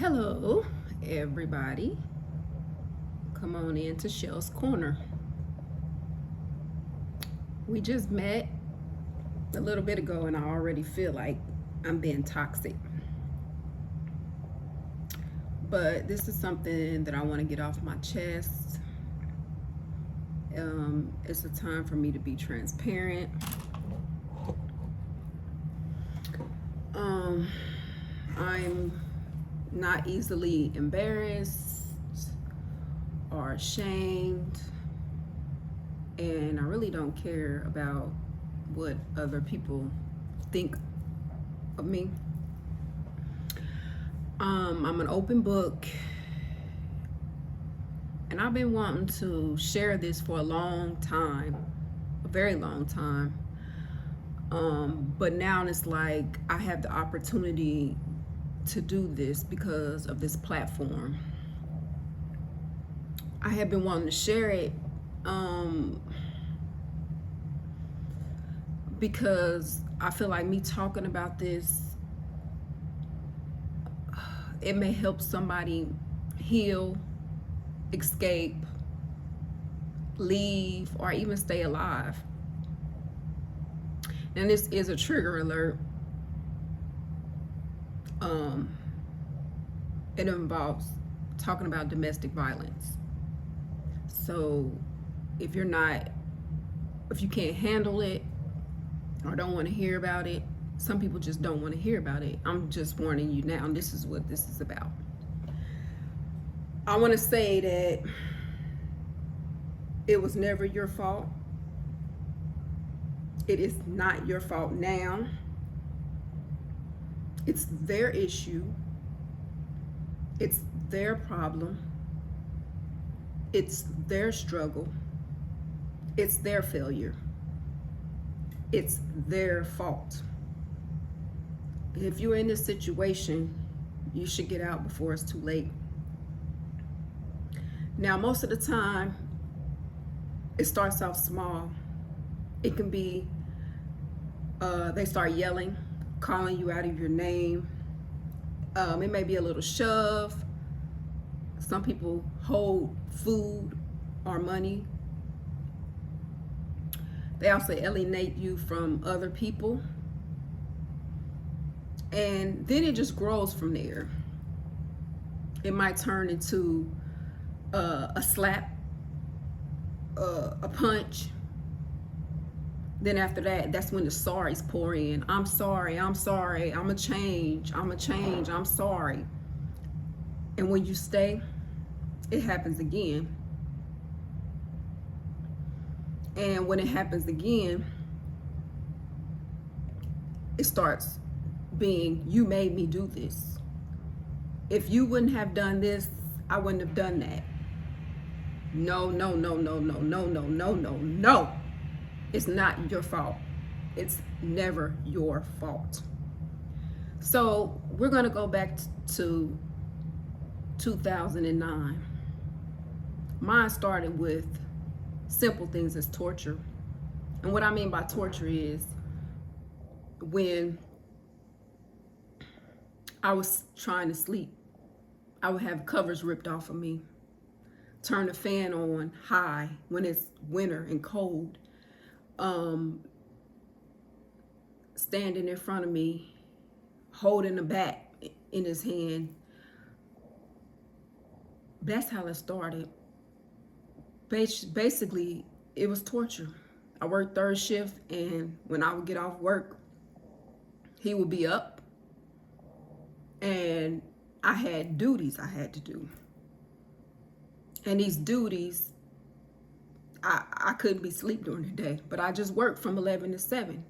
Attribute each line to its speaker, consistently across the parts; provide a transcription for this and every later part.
Speaker 1: Hello, everybody. Come on in to Shell's Corner. We just met a little bit ago, and I already feel like I'm being toxic. But this is something that I want to get off my chest. It's a time for me to be transparent. I'm not easily embarrassed or ashamed, and I really don't care about what other people think of me. I'm an open book, and I've been wanting to share this for a long time, a very long time. But now it's like I have the opportunity to do this because of this platform. I have been wanting to share it because I feel like me talking about this, it may help somebody heal, escape, leave, or even stay alive. And this is a trigger alert. It involves talking about domestic violence. So if you can't handle it or don't want to hear about it, some people just don't want to hear about it. I'm just warning you now, this is what this is about. I want to say that it was never your fault. It is not your fault now. It's their issue. It's their problem. It's their struggle. It's their failure. It's their fault. If you're in this situation, you should get out before it's too late. Now, most of the time, it starts off small. It can be, they start yelling, calling you out of your name. It may be a little shove. Some people hold food or money. They also alienate you from other people. And then it just grows from there. It might turn into a slap, a punch. Then after that, that's when the sorries pour in. I'm sorry, I'm a change, I'm sorry. And when you stay, it happens again. And when it happens again, it starts being, you made me do this. If you wouldn't have done this, I wouldn't have done that. No. It's not your fault. It's never your fault. So we're going to go back to 2009. Mine started with simple things as torture. And what I mean by torture is when I was trying to sleep, I would have covers ripped off of me, turn the fan on high when it's winter and cold, standing in front of me, holding a bat in his hand. That's how it started. Basically, it was torture. I worked third shift, and when I would get off work, he would be up, and I had duties I had to do. And these duties, I couldn't be asleep during the day, but I just worked from 11 to 7.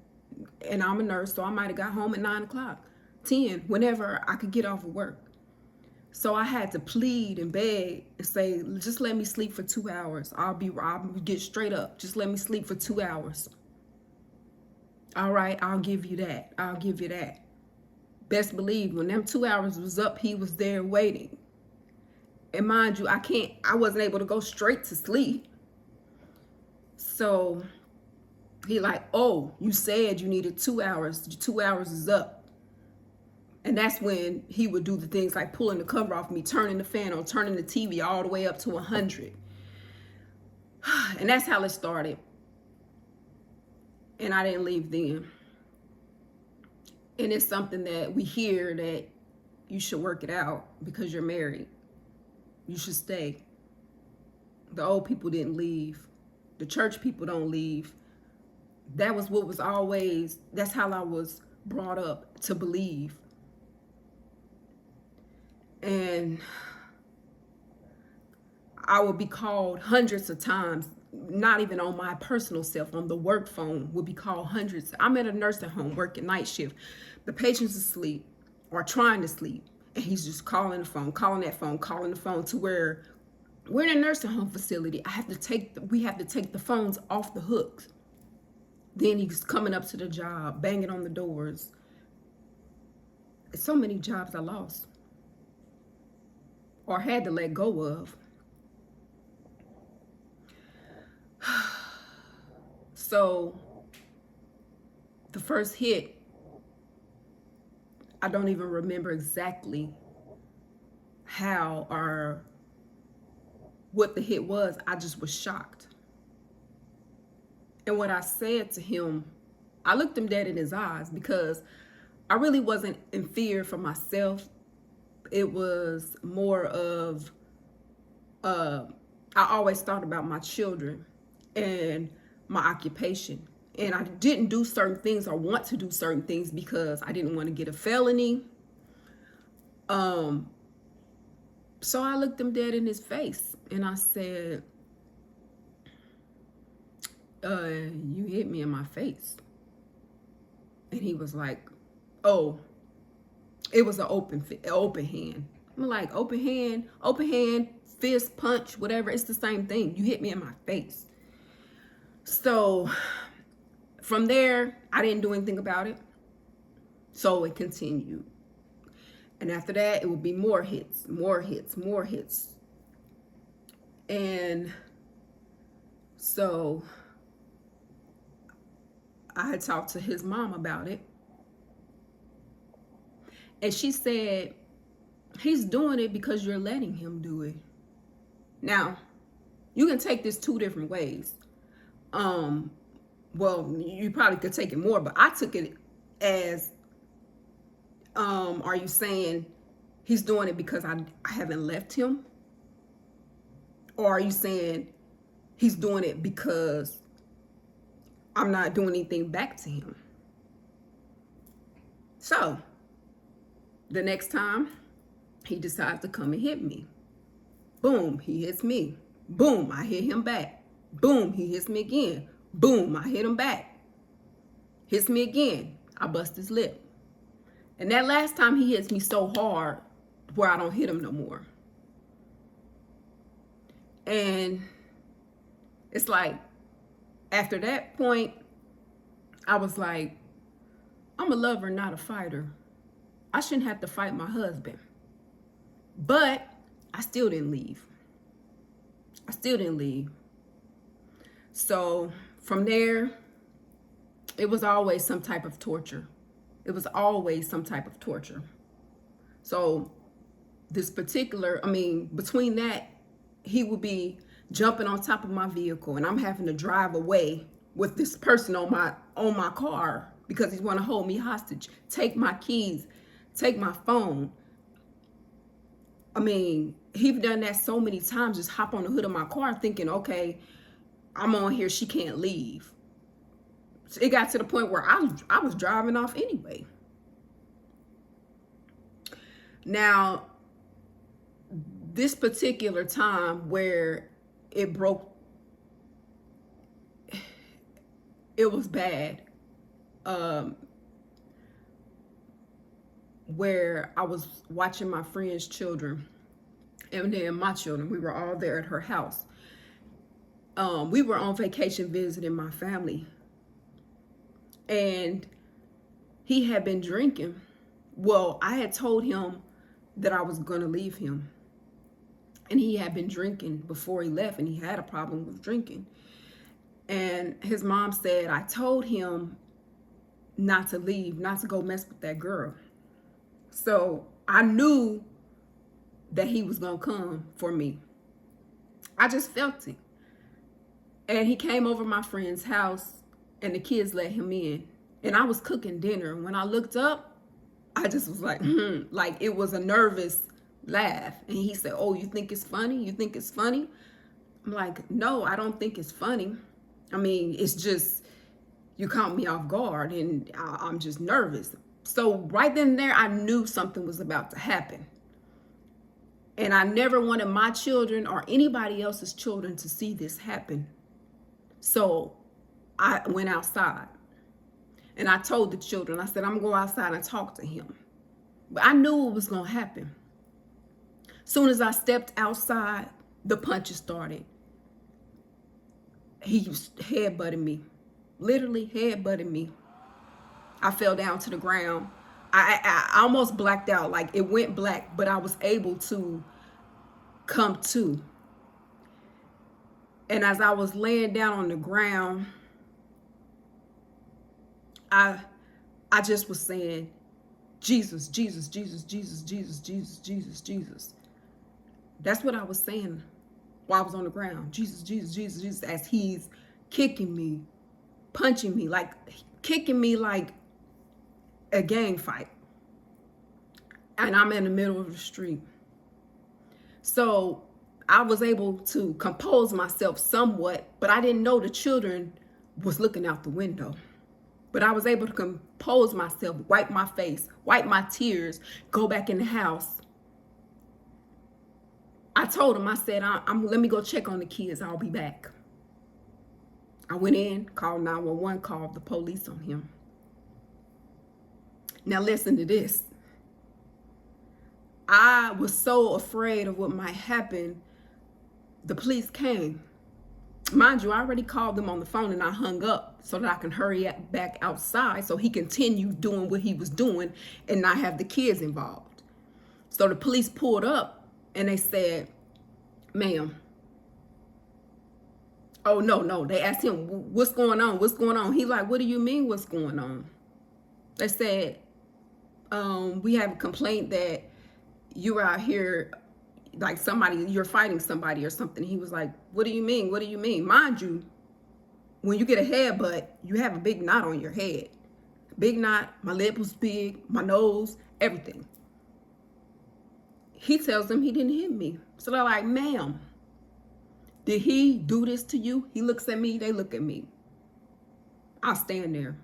Speaker 1: And I'm a nurse, so I might have got home at 9 o'clock, 10, whenever I could get off of work. So I had to plead and beg and say, just let me sleep for 2 hours. I'll get straight up. Just let me sleep for 2 hours. All right, I'll give you that. I'll give you that. Best believe when them 2 hours was up, he was there waiting. And mind you, I wasn't able to go straight to sleep. So he like, oh, you said you needed 2 hours. 2 hours is up. And that's when he would do the things like pulling the cover off me, turning the fan on, turning the TV all the way up to 100. And that's how it started. And I didn't leave then. And it's something that we hear that you should work it out because you're married. You should stay. The old people didn't leave. The church people don't leave. That was what was always, that's how I was brought up to believe. And I would be called hundreds of times, not even on my personal cell phone, the work phone would be called hundreds. I'm at a nursing home working night shift. The patient's asleep or trying to sleep, and he's just calling the phone, calling that phone, calling the phone, to where we're in a nursing home facility. We have to take the phones off the hooks. Then he's coming up to the job, banging on the doors. So many jobs I lost or had to let go of. So the first hit, I don't even remember exactly how or what the hit was. I just was shocked. And what I said to him, I looked him dead in his eyes because I really wasn't in fear for myself. It was more of, I always thought about my children and my occupation. And I didn't do certain things or want to do certain things because I didn't want to get a felony. So I looked him dead in his face and I said, you hit me in my face. And he was like, oh, it was an open hand. I'm like, open hand, fist, punch, whatever. It's the same thing. You hit me in my face. So from there, I didn't do anything about it. So it continued. And after that, it would be more hits. And so I had talked to his mom about it. And she said, he's doing it because you're letting him do it. Now, you can take this two different ways. Well, you probably could take it more, but I took it as, are you saying he's doing it because I haven't left him? Or are you saying he's doing it because I'm not doing anything back to him? So the next time he decides to come and hit me, boom, he hits me. Boom, I hit him back. Boom, he hits me again. Boom, I hit him back. Hits me again. I bust his lip. And that last time he hits me so hard where I don't hit him no more. And it's like, after that point, I was like, I'm a lover, not a fighter. I shouldn't have to fight my husband. But I still didn't leave. So from there, it was always some type of torture. So this particular, between that, he would be jumping on top of my vehicle and I'm having to drive away with this person on my car because he's want to hold me hostage, take my keys, take my phone. He's done that so many times, just hop on the hood of my car thinking, okay, I'm on here, she can't leave. So it got to the point where I was driving off anyway. Now, this particular time where it broke, it was bad. Where I was watching my friend's children and then my children, we were all there at her house. We were on vacation visiting my family. And he had been drinking. Well, I had told him that I was going to leave him. And he had been drinking before he left, and he had a problem with drinking. And his mom said, I told him not to leave, not to go mess with that girl. So I knew that he was going to come for me. I just felt it. And he came over my friend's house and the kids let him in. And I was cooking dinner. And when I looked up, I just was like, like it was a nervous laugh. And he said, "Oh, you think it's funny? You think it's funny?" I'm like, "No, I don't think it's funny. I mean, it's just, you caught me off guard and I'm just nervous." So right then and there, I knew something was about to happen. And I never wanted my children or anybody else's children to see this happen. So I went outside and I told the children, I said, "I'm going to go outside and talk to him." But I knew it was going to happen. Soon as I stepped outside, the punches started. He was headbutting me, literally headbutting me. I fell down to the ground. I almost blacked out, like it went black, but I was able to come to. And as I was laying down on the ground, I just was saying, "Jesus, Jesus, Jesus, Jesus, Jesus, Jesus, Jesus, Jesus." That's what I was saying while I was on the ground. "Jesus, Jesus, Jesus, Jesus," as he's kicking me, punching me, like kicking me like a gang fight. And I'm in the middle of the street. So I was able to compose myself somewhat, but I didn't know the children was looking out the window. But I was able to compose myself, wipe my face, wipe my tears, go back in the house. I told him, I said, let me go check on the kids. I'll be back. I went in, called 911, called the police on him. Now listen to this. I was so afraid of what might happen. The police came. Mind you, I already called them on the phone and I hung up so that I can hurry back outside so he continued doing what he was doing and not have the kids involved. So the police pulled up and they said, "Ma'am." Oh, no. They asked him, "What's going on? What's going on?" He like, "What do you mean what's going on?" They said, "We have a complaint that you're out here, like you're fighting somebody or something." He was like, "What do you mean? What do you mean?" Mind you, when you get a headbutt, you have a big knot on your head. Big knot, my lip was big, my nose, everything. He tells them he didn't hit me. So they're like, "Ma'am, did he do this to you?" He looks at me, they look at me. I stand there.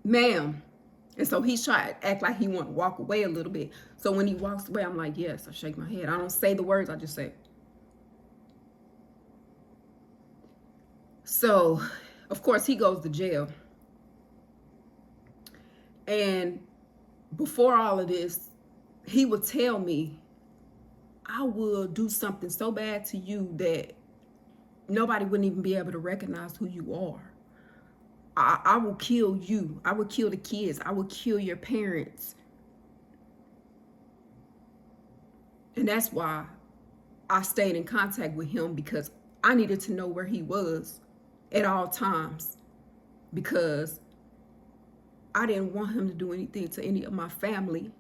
Speaker 1: "Ma'am." And so he's trying to act like he want to walk away a little bit. So when he walks away, I'm like, "Yes." I shake my head. I don't say the words, I just say. So, of course, he goes to jail. And before all of this, he would tell me, "I will do something so bad to you that nobody wouldn't even be able to recognize who you are. I will kill you. I will kill the kids. I will kill your parents." And that's why I stayed in contact with him, because I needed to know where he was at all times, because I didn't want him to do anything to any of my family.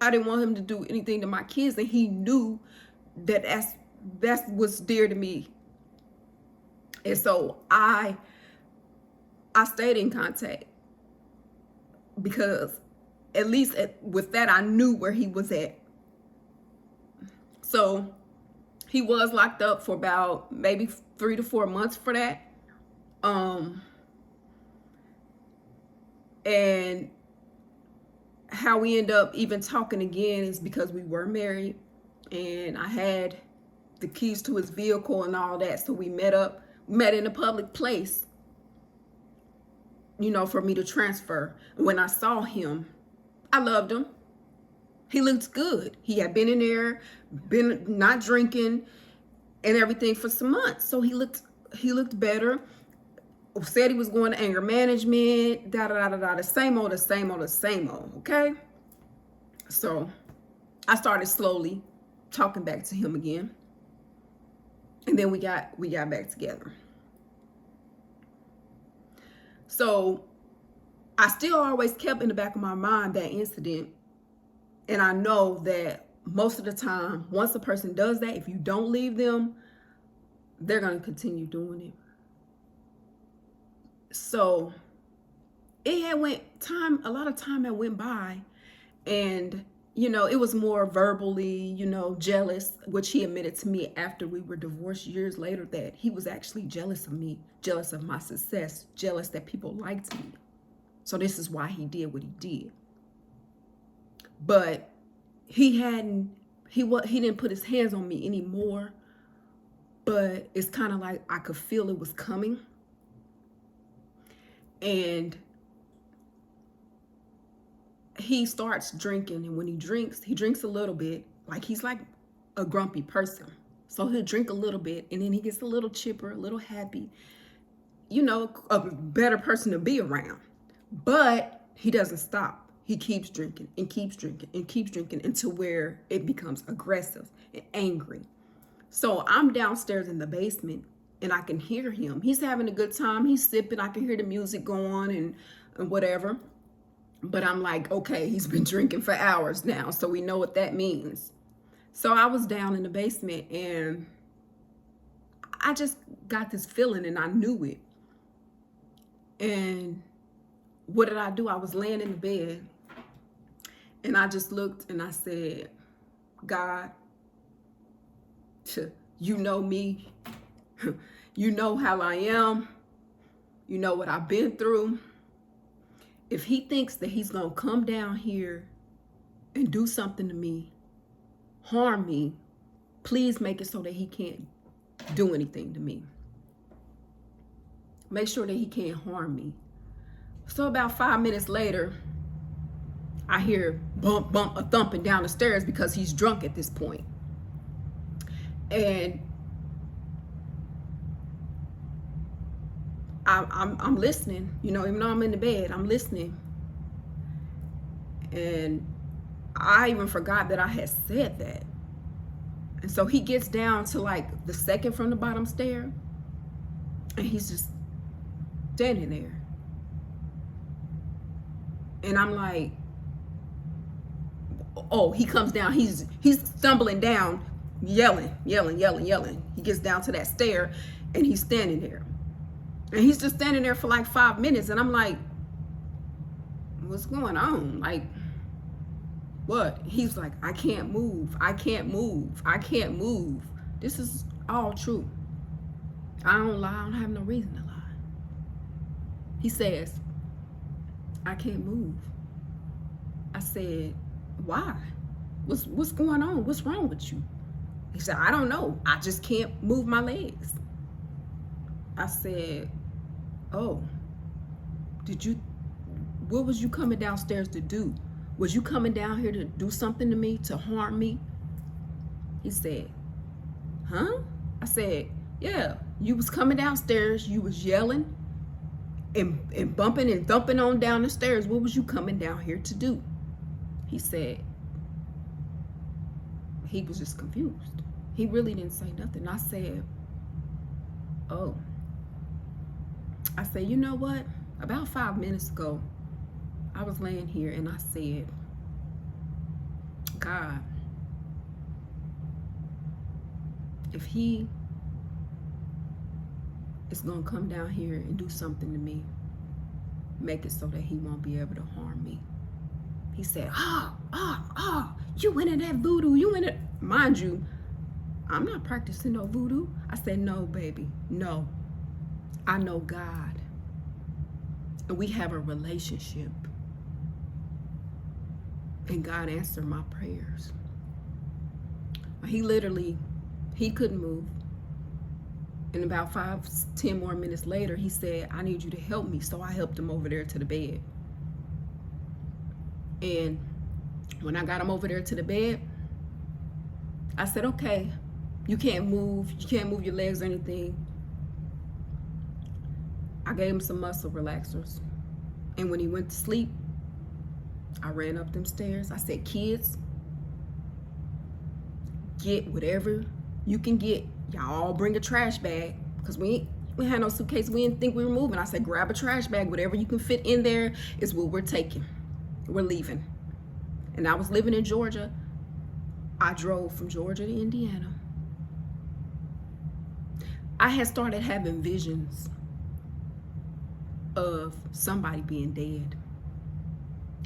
Speaker 1: I didn't want him to do anything to my kids, and he knew that that's what's dear to me. And so I stayed in contact, because at least with that, I knew where he was at. So he was locked up for about maybe 3 to 4 months for that. And how we end up even talking again is because we were married and I had the keys to his vehicle and all that. So we met in a public place, for me to transfer. When I saw him, I loved him. He looked good. He had been in there, been not drinking and everything for some months. So he looked better. Said he was going to anger management, the same old, okay? So I started slowly talking back to him again. And then we got back together. So I still always kept in the back of my mind that incident. And I know that most of the time, once a person does that, if you don't leave them, they're going to continue doing it. So it had a lot of time had went by, and it was more verbally, jealous, which he admitted to me after we were divorced years later, that he was actually jealous of me, jealous of my success, jealous that people liked me. So this is why he did what he did. But he didn't put his hands on me anymore, but it's kind of like I could feel it was coming. And he starts drinking, and when he drinks a little bit. Like, he's like a grumpy person. So he'll drink a little bit, and then he gets a little chipper, a little happy, a better person to be around. But he doesn't stop. He keeps drinking and keeps drinking and keeps drinking until where it becomes aggressive and angry. So I'm downstairs in the basement, and I can hear him. He's having a good time. He's sipping. I can hear the music go on and whatever. But I'm like, okay, he's been drinking for hours now, so we know what that means. So I was down in the basement, and I just got this feeling, and I knew it. And what did I do? I was laying in the bed, and I just looked, and I said, God, you know me. You know how I am. You know what I've been through. If he thinks that he's going to come down here and do something to me, harm me, please make it so that he can't do anything to me. Make sure that he can't harm me. So about 5 minutes later, I hear bump, bump, a thumping down the stairs because he's drunk at this point. And I'm listening, even though I'm in the bed, I'm listening. And I even forgot that I had said that. And so he gets down to like the second from the bottom stair, and he's just standing there. And I'm like, oh, he comes down, he's stumbling down, yelling. He gets down to that stair, and he's standing there. And he's just standing there for like 5 minutes. And I'm like, what's going on? Like, what? He's like, I can't move. I can't move. I can't move. This is all true. I don't lie. I don't have no reason to lie. He says, I can't move. I said, why? What's going on? What's wrong with you? He said, I don't know. I just can't move my legs. I said, oh, what was you coming downstairs to do? Was you coming down here to do something to me, to harm me? He said, huh? I said, yeah, you was coming downstairs, you was yelling and bumping and thumping on down the stairs. What was you coming down here to do? He said, he was just confused. He really didn't say nothing. I said, oh. I said, you know what? About 5 minutes ago, I was laying here and I said, God, if he is going to come down here and do something to me, make it so that he won't be able to harm me. He said, you went in that voodoo. You went in. Mind you, I'm not practicing no voodoo. I said, no, baby, no. I know God, and we have a relationship, and God answered my prayers. He couldn't move, and about 5-10 more minutes later, he said, I need you to help me. So I helped him over there to the bed. And when I got him over there to the bed, I said, okay, you can't move your legs or anything. I gave him some muscle relaxers. And when he went to sleep, I ran up them stairs. I said, kids, get whatever you can get. Y'all all bring a trash bag, because We had no suitcase. We didn't think we were moving. I said, grab a trash bag. Whatever you can fit in there is what we're taking. We're leaving. And I was living in Georgia. I drove from Georgia to Indiana. I had started having visions of somebody being dead.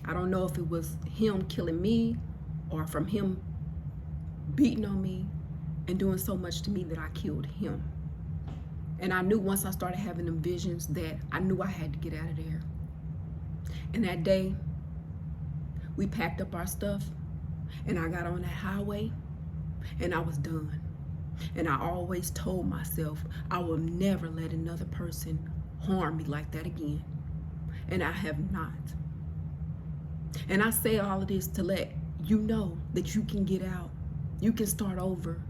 Speaker 1: I don't know if it was him killing me or from him beating on me and doing so much to me that I killed him. And I knew once I started having them visions that I knew I had to get out of there. And that day, we packed up our stuff and I got on that highway and I was done. And I always told myself I will never let another person harm me like that again. And I have not. And I say all of this to let you know that you can get out. You can start over.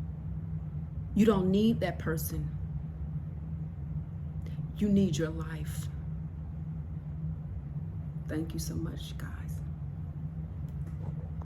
Speaker 1: You don't need that person. You need your life. Thank you so much, God.